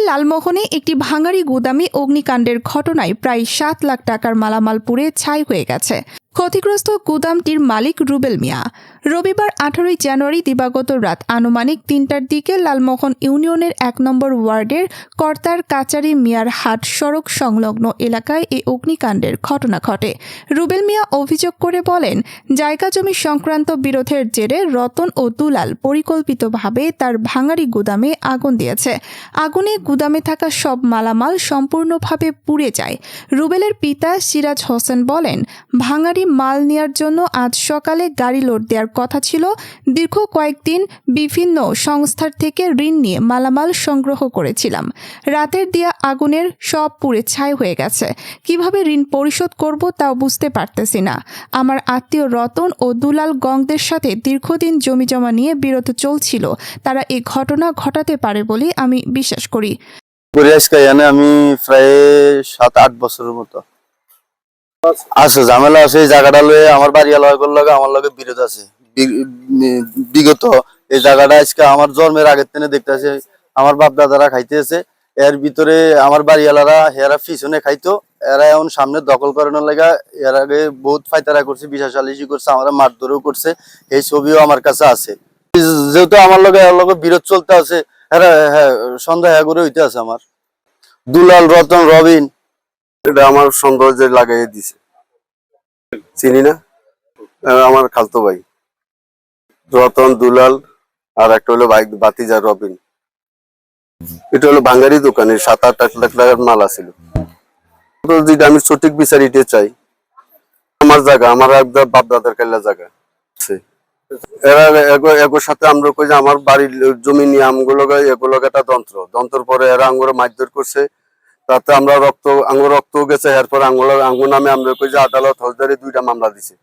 লালমোহনে একটি ভাঙাড়ি গুদামে অগ্নিকাণ্ডের ঘটনায় প্রায় ৭ লাখ টাকার মালামাল পুড়ে ছাই হয়ে গেছে। ক্ষতিগ্রস্ত গুদামটির মালিক রুবেল মিয়া। রবিবার ১৮ জানুয়ারি দিবাগত রাত আনুমানিক ৩টার দিকে লালমোহন ইউনিয়নের ১ নম্বর ওয়ার্ডের কর্তার কাচারি মিয়ার হাট সড়ক সংলগ্ন এলাকায় এই অগ্নিকাণ্ডের ঘটনা ঘটে। রুবেল মিয়া অভিযোগ করে বলেন, জায়গা জমি সংক্রান্ত বিরোধের জেরে রতন ও দুলাল পরিকল্পিতভাবে তার ভাঙাড়ি গুদামে আগুন দিয়েছে। আগুনে গুদামে থাকা সব মালামাল সম্পূর্ণভাবে পুড়ে যায়। রুবেলের পিতা সিরাজ হোসেন বলেন, ভাঙাড়ি মাল নেয়ার জন্য আজ সকালে গাড়ি লোড দেওয়ার কথা ছিল। দীর্ঘ কয়েকদিন বিভিন্ন সংস্থার থেকে ঋণ নিয়ে মালামাল সংগ্রহ করেছিলাম। রাতের দেয়া আগুনের সব পুড়ে ছাই হয়ে গেছে। কিভাবে ঋণ পরিশোধ করব তাও বুঝতে পারতেছি না। আমার আত্মীয় রতন ও দুলাল গংদের সাথে দীর্ঘদিন জমিজমা নিয়ে বিরোধ চলছিল। তারা এই ঘটনা ঘটাতে পারে বলে আমি বিশ্বাস করি। আমি প্রায় ৭-৮ বছরের মতো আছে ঝামেলা আছে। এই জায়গাটা লয়ে আমার আমার লগে বিরোধ আছে। বিগত এই জায়গাটা আজকে আমার জন্মের আগের থেকে দেখতেছে আমার বাপ দাদারা খাইতেছে। এর ভিতরে আমার বাড়িওয়ালারা হেরা পিছনে খাইতো, এরা এখন সামনে দখল করানোর লাগা এর আগে বহুত ফাইতারা করছে, বিশাসালিশি করছে, আমার মারধরও করছে। এই ছবিও আমার কাছে আছে। যেহেতু আমার লগে বিরোধ চলতে আছে, হ্যাঁ সন্দেহ করে হইতে আছে। আমার দুলাল, রতন, রবিন এটা আমার সৌন্দর্যে লাগাই দিছে। চিনি না, আমার খালতো ভাই রতন, দুলাল আর একটা হলো ভাই বাতিজা রবিন। এটা হলো ভাঙ্গারি দোকানে ৭-৮ লাখ টাকার মাল আছিল। যদি আমি সঠিক বিচার দিতে চাই, আমার জায়গা, আমার বাপ দাদার কাল্লা জায়গা এরা এগোর সাথে আমরা কই যে আমার বাড়ির জমি নিয়ে এগুলো একটা যন্ত্র পরে এরা আঙ্গুর মারধর করছে। তাতে আমরা রক্ত গেছে। এরপর আঙ্গুর নামে আমরা কই যে আদালত ফৌজদারি ২টা মামলা দিছে।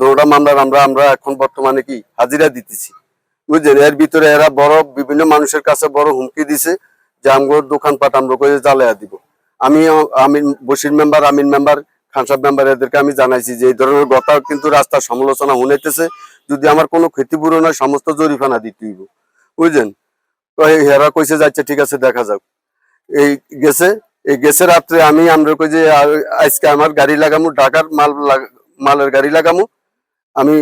২টা মামলার আমরা এখন বর্তমানে কি হাজিরা দিতেছি, বুঝলেন। এর ভিতরে এরা বিভিন্ন মানুষের কাছে বড় হুমকি দিছে যে আমগোর দোকানপাট আমরা কই জ্বালাইয়া দিব। আমি বশির মেম্বার, আমিন মেম্বার, খানসাব মেম্বার এদেরকে আমি জানাইছি যে এই ধরনের কথা কিন্তু রাস্তার সমালোচনা শুনাইতেছে। যদি আমার কোনো ক্ষতিপূরণ হয় সমস্ত জরিমানা দিতে হইব, বুঝলেন। হেরা কইছে যাচ্ছে, ঠিক আছে দেখা যাক। এই গেছে রাত্রে আমরা কই যে আজকে আমার গাড়ি লাগামু, ঢাকার মালের গাড়ি লাগামু, আমি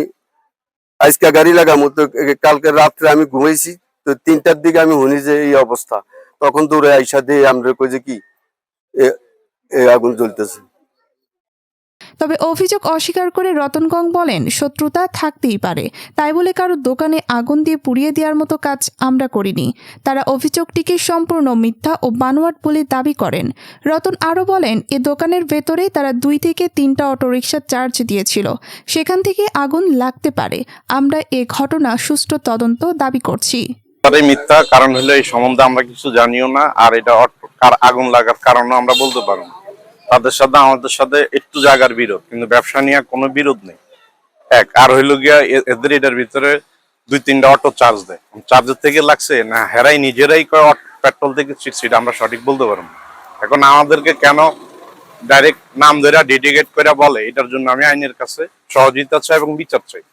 আজকে গাড়ি লাগামু। তো কালকে রাত্রে আমি ঘুমাইছি, তো ৩টার দিকে আমি শুনি যে এই অবস্থা। তখন দৌড়ে আইসা দিয়ে আমরা কই যে কি আগুন জ্বলতেছে। তবে অভিযোগ অস্বীকার করে রতন গং বলেন, শত্রুতা থাকতেই পারে, তাই বলে কারো দোকানে আগুন দিয়ে পুড়িয়ে দেওয়ার মতো কাজ আমরা করিনি। তারা অভিযোগটিকে সম্পূর্ণ মিথ্যা ও বানোয়াট বলে দাবি করেন। রতন আরও বলেন, এ দোকানের ভেতরে তারা ২ থেকে ৩টা অটোরিকশা চার্জ দিয়েছিল, সেখান থেকে আগুন লাগতে পারে। আমরা এ ঘটনা সুষ্ঠু তদন্ত দাবি করছি। মিথ্যা কারণ হলো এই সম্বন্ধে আমরা কিছু জানিও না, আর এটা আগুন লাগার কারণও আমরা বলতে পারবো না। তাদের সাথে আমাদের সাথে একটু জায়গার বিরোধ, কিন্তু ব্যবসা নিয়ে কোনো বিরোধ নেই। আর হইল গিয়া এদের এটার ভিতরে ২-৩টা অটো চার্জ দেয়, চার্জের থেকে লাগছে না হেরাই নিজেরাই পেট্রোল থেকে সেটা আমরা সঠিক বলতে পারবো না। এখন আমাদেরকে কেন ডাইরেক্ট নাম ধরে ডেডিকেট করে বলে, এটার জন্য আমি আইনের কাছে সহযোগিতা চাই এবং বিচার চাই।